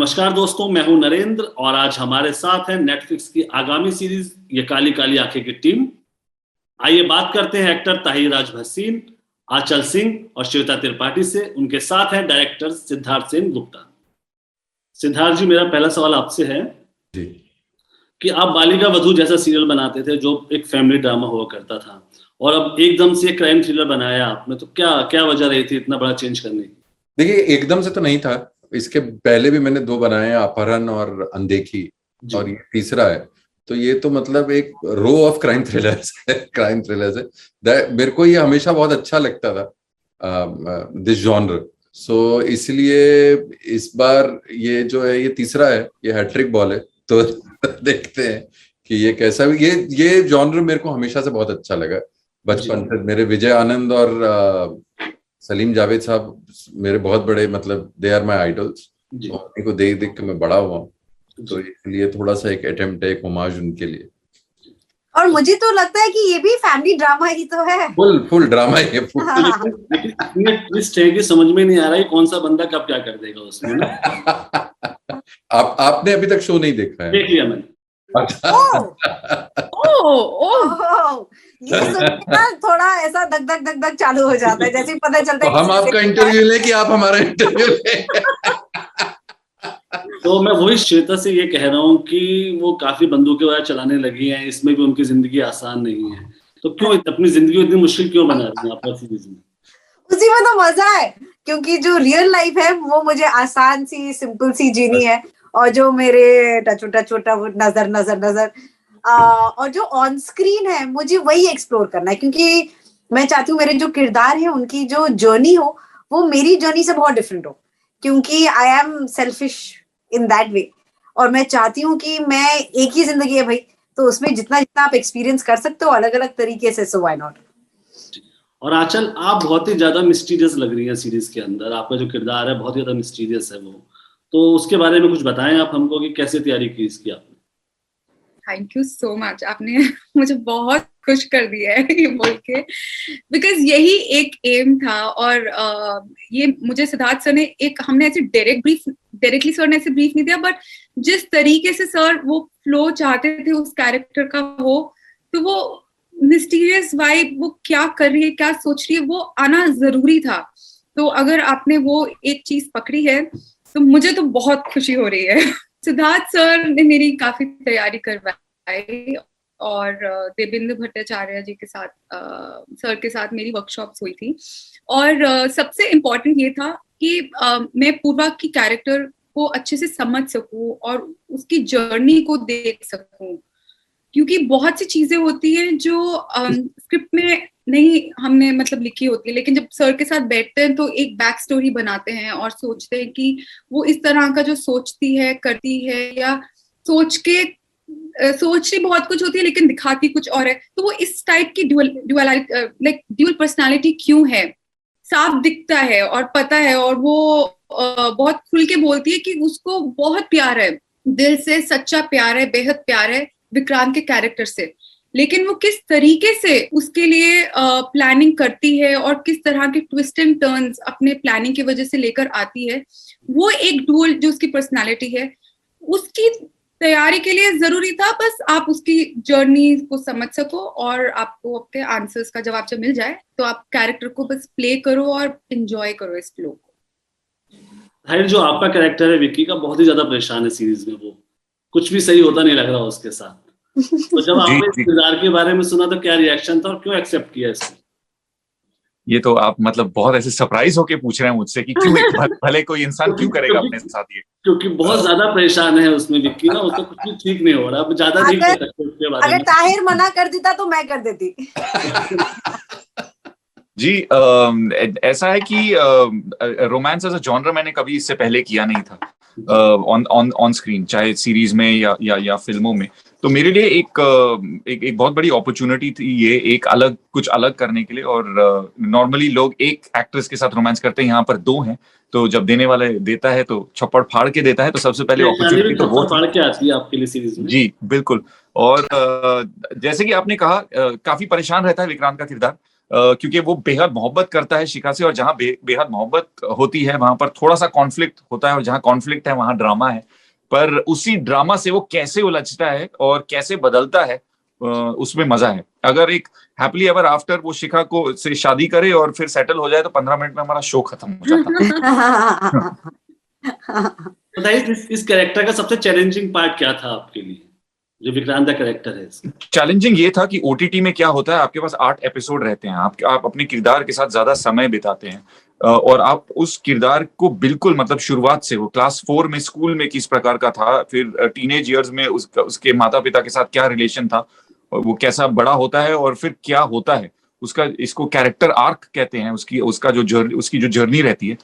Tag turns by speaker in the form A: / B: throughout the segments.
A: नमस्कार दोस्तों, मैं हूं नरेंद्र और आज हमारे साथ है नेटफ्लिक्स की आगामी सीरीज ये काली काली आंखें की टीम। आइए बात करते हैं एक्टर ताहिराज भसीन, आंचल सिंह और श्वेता त्रिपाठी से। उनके साथ हैं डायरेक्टर सिद्धार्थ सेन गुप्ता। सिद्धार्थ जी, मेरा पहला सवाल आपसे है
B: जी
A: कि आप बालिका वधू जैसा सीरियल बनाते थे जो एक फैमिली ड्रामा हुआ करता था, और अब एकदम से क्राइम थ्रिलर बनाया आपने, तो क्या क्या वजह रही थी इतना बड़ा चेंज करने की?
B: देखिए, एकदम से तो नहीं था। इसके पहले भी मैंने 2 बनाए हैं, अपहरण और अनदेखी, और ये तीसरा है। तो ये तो मतलब एक रो ऑफ क्राइम थ्रिलर्स है। क्राइम थ्रिलर्स है। मेरे को ये हमेशा बहुत अच्छा लगता था, दिस जॉनर। सो इसलिए इस बार ये जो है, ये तीसरा है, ये हैट्रिक बॉल है। तो देखते हैं कि ये कैसा। ये जॉनर मेरे को हमेशा से बहुत अच्छा लगा बचपन से। मेरे विजय आनंद और सलीम जावेद साहब मेरे बहुत बड़े, मतलब दे आर माय आइडल्स। उन्हीं को देख देख के मैं बड़ा हुआ, तो इसलिए थोड़ा सा एक अटेम्प्ट है, एक होमाज उनके लिए।
C: और मुझे तो लगता है कि ये भी फैमिली ड्रामा ही तो है।
B: फुल ड्रामा है।
A: लेकिन ट्विस्ट है कि समझ में नहीं आ रहा है कौन सा बंदा कब क्या कर देगा उसमें ना।
B: आपने अभी तक शो नहीं देखा है?
A: देख लिया मैंने।
C: ये सुनना थोड़ा ऐसा धक धक धक धक चालू हो जाता है, जैसे पता चलता है
B: तो हम आपका इंटरव्यू लें कि आप हमारा इंटरव्यू लें?
A: तो मैं वही श्वेता से ये कह रहा हूँ कि वो काफी बंदूकें वगैरह चलाने लगी हैं, इसमें भी उनकी जिंदगी आसान नहीं है, तो क्यों अपनी जिंदगी इतनी मुश्किल क्यों बना रही है आप सीरीज में?
C: उसी में तो मजा है, क्योंकि जो रियल लाइफ है वो मुझे आसान सी सिंपल सी जीनी है, और जो मेरे छोटा नजर नजर नजर और जो ऑन स्क्रीन है मुझे वही एक्सप्लोर करना है, क्योंकि मैं चाहती हूँ मेरे जो किरदार है उनकी जो जर्नी हो वो मेरी जर्नी से बहुत डिफरेंट हो, क्योंकि I am selfish in that way. और मैं चाहती हूँ कि मैं एक ही जिंदगी है भाई, तो उसमें जितना जितना आप एक्सपीरियंस कर सकते हो अलग अलग तरीके से, सो व्हाई नॉट।
A: और आंचल, आप बहुत ही ज्यादा मिस्टीरियस लग रही हैं सीरीज के अंदर। आपका जो किरदार है बहुत ही ज्यादा मिस्टीरियस है वो, तो उसके बारे में कुछ बताएं आप हमको कि कैसे तैयारी की इसकी आपने?
D: थैंक यू सो मच, आपने मुझे बहुत खुश कर दिया है ये बोल के, बिकॉज यही एक एम था। और ये मुझे सिद्धार्थ सर ने हमने ऐसे डायरेक्टली सर ने ऐसे ब्रीफ नहीं दिया, बट जिस तरीके से सर वो फ्लो चाहते थे उस कैरेक्टर का हो, तो वो मिस्टीरियस वाइब, वो क्या कर रही है, क्या सोच रही है, वो आना जरूरी था। तो अगर आपने वो एक चीज पकड़ी है तो मुझे तो बहुत खुशी हो रही है। सिद्धार्थ सर ने मेरी काफी तैयारी करवाई, और देवेंद्र भट्टाचार्य जी के साथ, सर के साथ मेरी वर्कशॉप्स हुई थी। और सबसे इम्पोर्टेंट ये था कि मैं पूर्वा की कैरेक्टर को अच्छे से समझ सकूं और उसकी जर्नी को देख सकूं, क्योंकि बहुत सी चीजें होती हैं जो स्क्रिप्ट में नहीं हमने मतलब लिखी होती है, लेकिन जब सर के साथ बैठते हैं तो एक बैक स्टोरी बनाते हैं और सोचते हैं कि वो इस तरह का जो सोचती है, करती है, या सोचती बहुत कुछ होती है लेकिन दिखाती कुछ और है, तो वो इस टाइप की ड्यूअल पर्सनालिटी क्यों है, साफ दिखता है और पता है, और वो बहुत खुल के बोलती है कि उसको बहुत प्यार है, दिल से सच्चा प्यार है, बेहद प्यार है विक्रांत के कैरेक्टर से। लेकिन वो किस तरीके से उसके लिए प्लानिंग करती है और किस तरह के ट्विस्ट एंड टर्न्स अपने प्लानिंग की वजह से लेकर आती है, वो एक डुअल जो उसकी पर्सनालिटी है, उसकी तैयारी के लिए जरूरी था। बस आप उसकी जर्नी को समझ सको और आपको आपके आंसर्स का जवाब जब मिल जाए तो आप कैरेक्टर को बस प्ले करो और एंजॉय करो इस फ्लो को।
A: जो आपका कैरेक्टर है विक्की का, बहुत ही ज्यादा परेशान है सीरीज में, वो कुछ भी सही होता नहीं लग रहा उसके साथ। तो जब आपने इस किरदार के बारे में सुना तो क्या रिएक्शन था और क्यों एक्सेप्ट किया इसको?
E: ये तो आप मतलब बहुत ऐसे सरप्राइज होके पूछ रहे हैं मुझसे कि क्यों भले कोई इंसान क्यों करेगा अपने साथ ये,
A: क्योंकि बहुत ज्यादा परेशान है उसमें विक्की ना, उसको कुछ भी ठीक नहीं हो रहा। अब ज्यादा नहीं कह सकते उसके बारे में।
C: अगर ताहिर मना कर देता तो मैं कर देती।
E: जी, ऐसा है कि रोमांस एज अ जॉनर मैंने कभी इससे पहले किया नहीं था ऑन स्क्रीन, चाहे सीरीज में या फिल्मों में। तो मेरे लिए एक बहुत बड़ी अपॉर्चुनिटी थी ये, कुछ अलग करने के लिए। और नॉर्मली लोग एक एक्ट्रेस के साथ रोमांस करते हैं, यहाँ पर 2 हैं, तो जब देने वाले देता है तो छप्पड़ फाड़ के देता है। तो सबसे पहले अपॉर्चुनिटी तो वो
A: फाड़ के आती है आपके लिए सीरीज में।
E: जी बिल्कुल। और जैसे कि आपने कहा, काफी परेशान रहता है विक्रांत का किरदार, क्योंकि वो बेहद मोहब्बत करता है शिखा से, और जहां बेहद मोहब्बत होती है वहां पर थोड़ा सा कॉन्फ्लिक्ट होता है, और जहां कॉन्फ्लिक्ट है वहां ड्रामा है। पर उसी ड्रामा से वो कैसे उलझता है और कैसे बदलता है, उसमें मजा है। अगर एक हैप्पी एवर आफ्टर वो शिखा को से शादी करे और फिर सेटल हो जाए तो 15 मिनट में हमारा शो खत्म हो जाता।
A: बताइए इस कैरेक्टर का सबसे चैलेंजिंग पार्ट क्या था आपके लिए, जो विक्रांत का कैरेक्टर है इसका?
E: चैलेंजिंग ये था कि ओटीटी में क्या होता है, आपके पास 8 एपिसोड रहते हैं, आप अपने किरदार के साथ ज्यादा समय बिताते हैं, और आप उस किरदार को बिल्कुल मतलब शुरुआत से, वो क्लास 4 में स्कूल में किस प्रकार का था, फिर टीनेज ईयर्स में उसके माता पिता के साथ क्या रिलेशन था, और वो कैसा बड़ा होता है, और फिर क्या होता है उसका, इसको कैरेक्टर आर्क कहते हैं, उसकी जो जर्नी रहती है,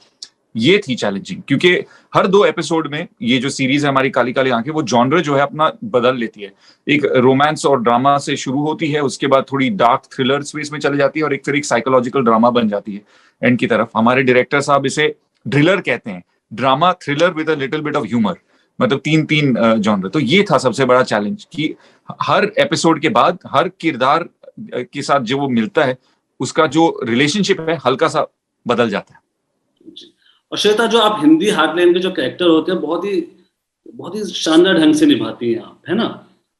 E: ये थी चैलेंजिंग। क्योंकि हर 2 एपिसोड में ये जो सीरीज है हमारी काली काली आंखें, वो जॉनर जो है अपना बदल लेती है। एक रोमांस और ड्रामा से शुरू होती है, उसके बाद थोड़ी डार्क थ्रिलर स्पेस में चली जाती है, और फिर एक साइकोलॉजिकल ड्रामा बन जाती है एंड की तरफ। हमारे डायरेक्टर साहब इसे ड्रिलर कहते हैं, drama thriller with a little bit of humour, मतलब 3 जॉनर। तो ये था सबसे बड़ा चैलेंज कि हर एपिसोड के बाद हर किरदार के साथ जो वो मिलता है, उसका जो रिलेशनशिप है हल्का सा बदल जाता है।
A: और श्वेता, जो आप हिंदी हार्टलैंड के जो कैरेक्टर होते हैं बहुत ही शानदार ढंग से निभाती हैं आप, है ना?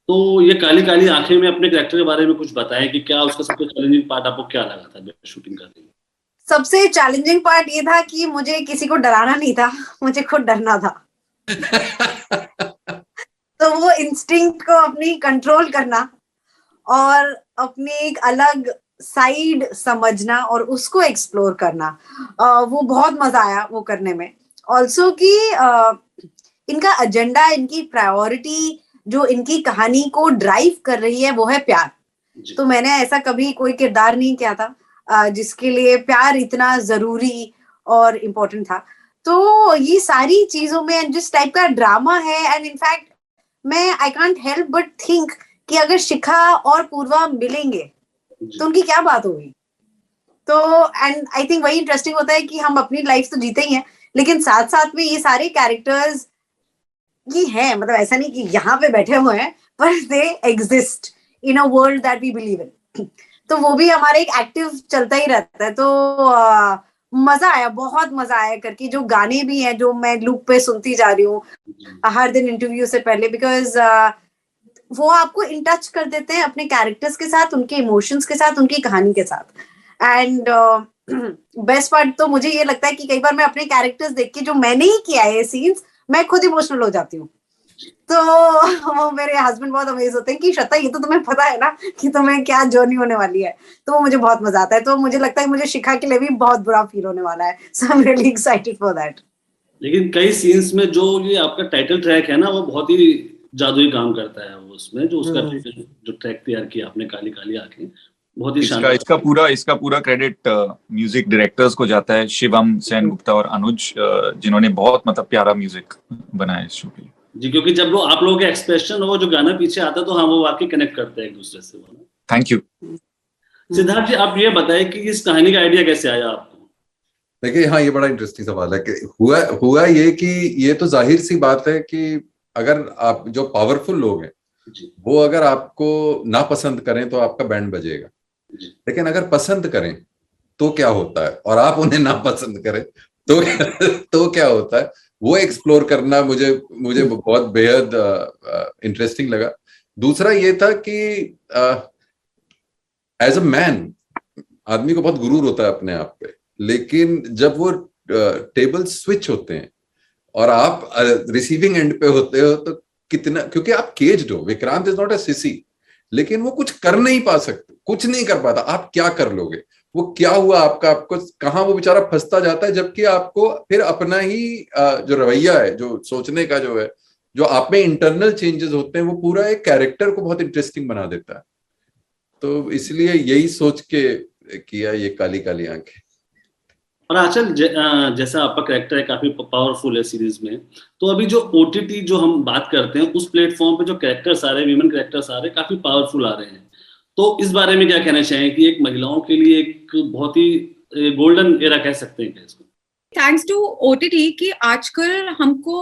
A: तो ये काली काली आंखें में अपने कैरेक्टर के बारे में कुछ बताएं कि क्या उसका सबसे चैलेंजिंग पार्ट आपको क्या लगा था शूटिंग करते हुए?
C: सबसे चैलेंजिंग पार्ट ये था कि मुझे किसी को डराना नहीं था, मुझे खुद डरना था। तो वो इंस्टिंक्ट को अपनी कंट्रोल करना और अपनी एक अलग साइड समझना और उसको एक्सप्लोर करना, वो बहुत मजा आया वो करने में। ऑल्सो कि इनका एजेंडा, इनकी प्रायोरिटी जो इनकी कहानी को ड्राइव कर रही है वो है प्यार। तो मैंने ऐसा कभी कोई किरदार नहीं किया था जिसके लिए प्यार इतना जरूरी और इम्पोर्टेंट था। तो ये सारी चीजों में जिस टाइप का ड्रामा है, एंड इनफैक्ट मैं I can't help but think कि अगर शिखा और पूर्वा मिलेंगे तो उनकी क्या बात होगी। तो एंड आई थिंक वही इंटरेस्टिंग होता है कि हम अपनी लाइफ तो जीते ही हैं, लेकिन साथ साथ में ये सारे कैरेक्टर्स ये हैं, मतलब ऐसा नहीं कि यहाँ पे बैठे हुए हैं, पर they exist in a world that we believe in. तो वो भी हमारा एक एक्टिव चलता ही रहता है। तो मजा आया, बहुत मजा आया करके। जो गाने भी हैं जो मैं लूप पे सुनती जा रही हूँ हर दिन इंटरव्यू से पहले, बिकॉज वो आपको इन टच कर देते हैं अपने कैरेक्टर्स के साथ, उनके इमोशंस के साथ, उनकी कहानी के साथ। एंड बेस्ट पार्ट तो मुझे ये लगता है कि कई बार मैं अपने कैरेक्टर्स देख के जो मैंने ही किया है सीन्स, मैं खुद इमोशनल हो जाती हूँ। तो वो मेरे हस्बैंड बहुत अमेज होते हैं कि श्वेता ये तो तुम्हें पता है ना कि तुम्हें क्या जर्नी होने वाली है। तो वो मुझे बहुत मजा आता है। तो मुझे लगता है मुझे शिखा के लिए भी बहुत बुरा फील होने वाला है। So I am really excited for that.
A: लेकिन कई सीन्स में जो ये आपका टाइटल ट्रैक है ना, वो बहुत ही जादुई काम करता है। वो उसमें जो उसका जो ट्रैक तैयार किया आपने, काली काली आंखें, बहुत ही शानदार।
E: इसका पूरा क्रेडिट म्यूजिक डायरेक्टर्स को जाता है, शिवम सेनगुप्ता और अनुज, जिन्होंने बहुत मतलब प्यारा म्यूजिक बनाया इस शो के लिए। जी,
A: क्योंकि जब वो आप लोगों के एक्सप्रेशन और वो जो गाना पीछे आता है तो हाँ, वो वाकई कनेक्ट करते हैं एक दूसरे से।
E: Thank you.
A: सिद्धार्थ जी, आप ये बताएं कि इस कहानी का आइडिया कैसे आया आपको?
B: देखिए, हाँ, ये बड़ा इंटरेस्टिंग सवाल है कि हुआ ये कि ये तो जाहिर सी बात है कि अगर आप जो पावरफुल लोग हैं वो अगर आपको ना पसंद करें तो आपका बैंड बजेगा, लेकिन अगर पसंद करें तो क्या होता है, और आप उन्हें ना पसंद करें तो क्या होता है, वो एक्सप्लोर करना मुझे बहुत बेहद इंटरेस्टिंग लगा। दूसरा ये था कि एज अ मैन आदमी को बहुत गुरूर होता है अपने आप पे, लेकिन जब वो टेबल स्विच होते हैं और आप रिसीविंग एंड पे होते हो तो कितना, क्योंकि आप केज्ड हो। Vikrant is not a sissy, लेकिन वो कुछ कर नहीं पा सकते, कुछ नहीं कर पाता। आप क्या कर लोगे? वो क्या हुआ आपको कहाँ वो बेचारा फंसता जाता है, जबकि आपको फिर अपना ही जो रवैया है, जो सोचने का जो है, जो आप में इंटरनल चेंजेस होते हैं, वो पूरा एक कैरेक्टर को बहुत इंटरेस्टिंग बना देता है। तो इसलिए यही सोच के किया ये काली काली आंखें।
A: और आंचल, जैसा आपका कैरेक्टर है काफी पावरफुल है सीरीज में, तो अभी जो ओटीटी जो हम बात करते हैं उस प्लेटफॉर्म पे जो कैरेक्टर्स आ रहे हैं, वीमेन कैरेक्टर्स आ रहे हैं, काफी पावरफुल आ रहे हैं। तो इस बारे में क्या कहना चाहिए कि एक महिलाओं के लिए एक बहुत ही गोल्डन एरा कह सकते हैं क्या इसको?
D: थैंक्स टू OTT कि आजकल हमको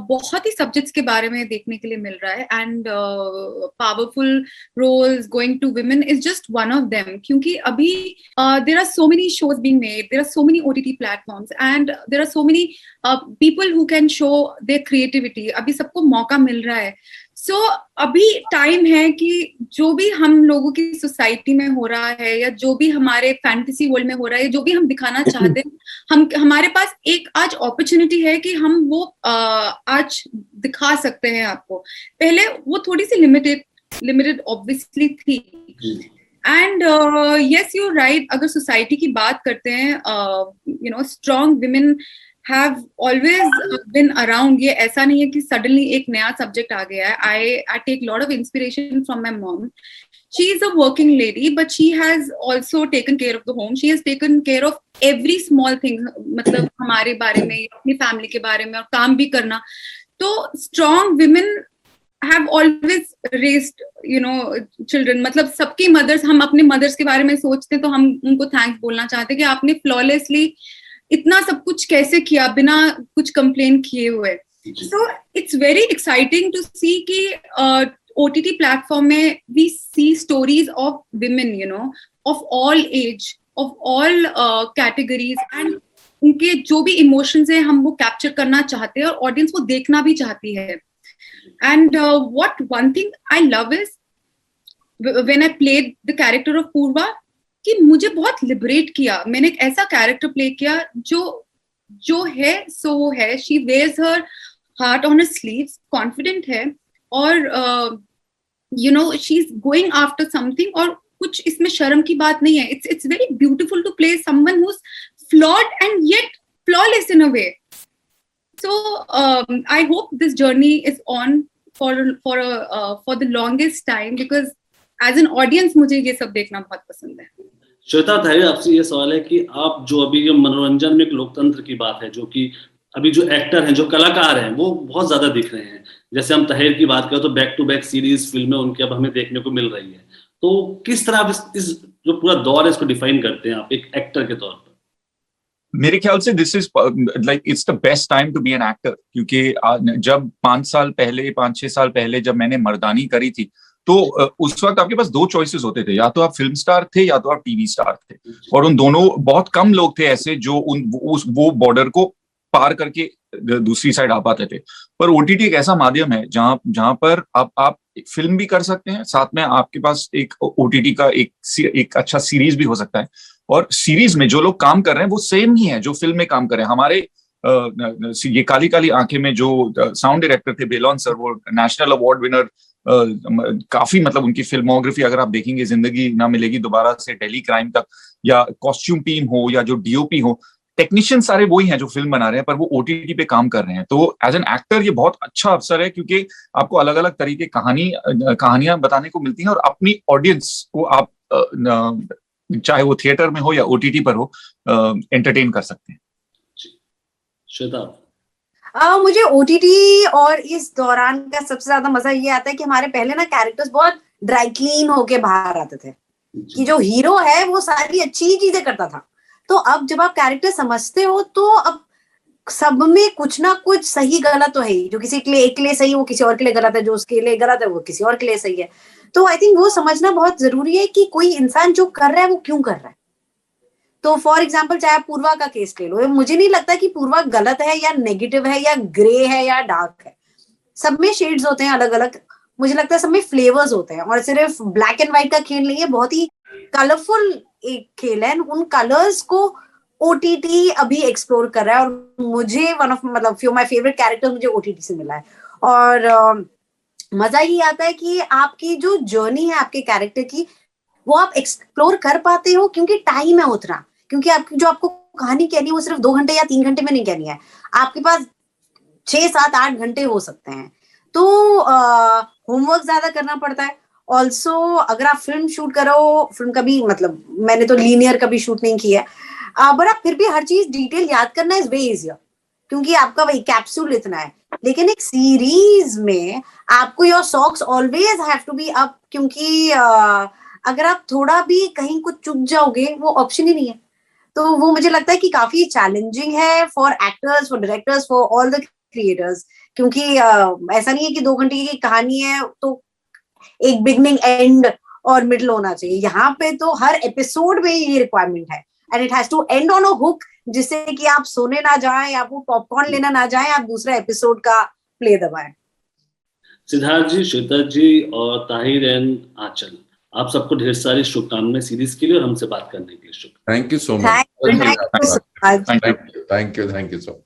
D: बहुत ही सब्जेक्ट्स के बारे में देखने के लिए मिल रहा है, and powerful roles going to women is just one of them, क्योंकि अभी there are so many shows being made, there are so many OTT platforms and there are so many people who can show their creativity. अभी सबको मौका मिल रहा है। सो अभी time है कि जो भी हम लोगों की सोसाइटी में हो रहा है, या जो भी हमारे फैंटेसी वर्ल्ड में हो रहा है, जो भी हम दिखाना चाहते हैं, हमारे पास एक आज अपॉर्चुनिटी है कि हम वो आज दिखा सकते हैं आपको। पहले वो थोड़ी सी लिमिटेड ऑब्वियसली थी। एंड यस, यू राइट, अगर सोसाइटी की बात करते हैं, strong women have always been around. ये ऐसा नहीं है कि suddenly एक नया subject आ गया है. I take a lot of inspiration from my mom. She is a working lady, but she has also taken care of the home. She has taken care of every small thing. मतलब हमारे बारे में, अपनी family के बारे में, और काम भी करना. तो strong women have always raised, children. मतलब सबकी mothers, हम अपने mothers के बारे में सोचते हैं तो हम उनको thanks बोलना चाहते हैं कि आपने flawlessly इतना सब कुछ कैसे किया बिना कुछ कंप्लेन किए हुए। So it's very exciting to see कि OTT प्लेटफॉर्म में we see stories of women, of all age, of all categories, and उनके जो भी इमोशंस हैं हम वो कैप्चर करना चाहते हैं, और ऑडियंस वो देखना भी चाहती है। And what one thing I love is when I played the character of Purva, कि मुझे बहुत लिबरेट किया। मैंने एक ऐसा कैरेक्टर प्ले किया जो है सो वो है। She wears her heart on her sleeves, confident है, और she is going after something, और कुछ इसमें शर्म की बात नहीं है। It's very beautiful to play someone who is flawed and yet flawless in a way. So I hope this journey is on for the longest time, because as an audience मुझे ये सब देखना बहुत पसंद है।
A: श्वेता ताहिर, आपसे ये सवाल है कि आप जो अभी मनोरंजन में एक लोकतंत्र की बात है, जो कि अभी जो एक्टर हैं, जो कलाकार हैं, वो बहुत ज्यादा दिख रहे हैं। जैसे हम ताहिर की बात करें तो बैक टू बैक सीरीज फिल्में उनकी अब हमें देखने को मिल रही है। तो किस तरह आप इस जो पूरा दौर है इसको डिफाइन करते हैं आप एक एक्टर के तौर पर?
E: मेरे ख्याल से this is like it's the best time to be an actor, क्योंकि जब 5-6 साल पहले जब मैंने मर्दानी करी थी, तो उस वक्त आपके पास 2 चॉइसेस होते थे, या तो आप फिल्म स्टार थे या तो आप टीवी स्टार थे, और उन दोनों बहुत कम लोग थे ऐसे जो वो बॉर्डर को पार करके दूसरी साइड आ पाते थे। पर OTT एक ऐसा माध्यम है जहां पर आप फिल्म भी कर सकते हैं, साथ में आपके पास एक OTT का एक अच्छा सीरीज भी हो सकता है, और सीरीज में जो लोग काम कर रहे हैं वो सेम ही है जो फिल्म में काम कर रहे हैं। हमारे ये काली काली आंखें में जो साउंड डायरेक्टर थे बेलोन सर, वो नेशनल अवार्ड विनर, काफी मतलब उनकी फिल्मोग्राफी अगर आप देखेंगे जिंदगी ना मिलेगी दोबारा से दिल्ली क्राइम तक, या कॉस्ट्यूम टीम हो या जो DOP हो, टेक्नीशियन सारे वही हैं जो फिल्म बना रहे हैं, पर वो OTT पे काम कर रहे हैं। तो एज एन एक्टर ये बहुत अच्छा अवसर है, क्योंकि आपको अलग अलग तरीके कहानियां बताने को मिलती हैं, और अपनी ऑडियंस को आप चाहे वो थिएटर में हो या OTT पर हो एंटरटेन कर सकते हैं।
A: श्वेता,
C: मुझे OTT और इस दौरान का सबसे ज्यादा मजा ये आता है कि हमारे पहले ना कैरेक्टर्स बहुत ड्राई क्लीन होके बाहर आते थे, कि जो हीरो है वो सारी अच्छी चीजें करता था। तो अब जब आप कैरेक्टर समझते हो तो अब सब में कुछ ना कुछ सही गलत तो है ही। जो किसी के लिए एक के लिए सही वो किसी और के लिए गलत है, जो उसके लिए गलत है वो किसी और के लिए सही है। तो आई थिंक वो समझना बहुत जरूरी है कि कोई इंसान जो कर रहा है वो क्यों कर रहा है। तो फॉर एग्जाम्पल चाहे आप पूर्वा का केस ले लो, मुझे नहीं लगता कि पूर्वा गलत है या नेगेटिव है या ग्रे है या डार्क है। सब में शेड्स होते हैं अलग अलग, मुझे लगता है सब में फ्लेवर्स होते हैं, और सिर्फ ब्लैक एंड व्हाइट का खेल नहीं है, बहुत ही कलरफुल एक खेल है। उन कलर्स को OTT अभी एक्सप्लोर कर रहा है, और मुझे फ्यू माय फेवरेट कैरेक्टर मुझे OTT से मिला है। और मजा ये आता है कि आपकी जो जर्नी है आपके कैरेक्टर की, वो आप एक्सप्लोर कर पाते हो, क्योंकि टाइम है उतना, क्योंकि आपको कहानी कहनी है वो सिर्फ 2 घंटे या 3 घंटे में नहीं कहनी है, आपके पास 6, 7, 8 घंटे हो सकते हैं। तो होमवर्क ज्यादा करना पड़ता है। ऑल्सो अगर आप फिल्म शूट करो, फिल्म कभी मैंने तो लीनियर कभी शूट नहीं किया, बट आप फिर भी हर चीज डिटेल याद करना इज वे इजियर, क्योंकि आपका वही कैप्सूल इतना है। लेकिन एक सीरीज में आपको your socks always have to be up, क्योंकि अगर आप थोड़ा भी कहीं कुछ चुक जाओगे वो ऑप्शन ही नहीं है। तो वो मुझे लगता है कि काफी चैलेंजिंग है for actors, for directors, for all the creators, क्योंकि ऐसा नहीं है कि 2 घंटे की कहानी है तो एक बिगनिंग, एंड और मिडल होना चाहिए। यहाँ पे तो हर एपिसोड में ये रिक्वायरमेंट है, and it has to end on a hook, जिससे कि आप सोने ना जाएं, आपको पॉपकॉर्न लेना ना जाएं, आप दूसरा एपिसोड का प्ले दबाएं।
A: सिद्धार्थ जी, श्वेता जी और ताहिर एंड आंचल, आप सबको ढेर सारी शुभकामनाएं सीरीज के लिए और हमसे बात करने के लिए।
B: Thank you so much.
C: Thank you so much.
B: Thank you so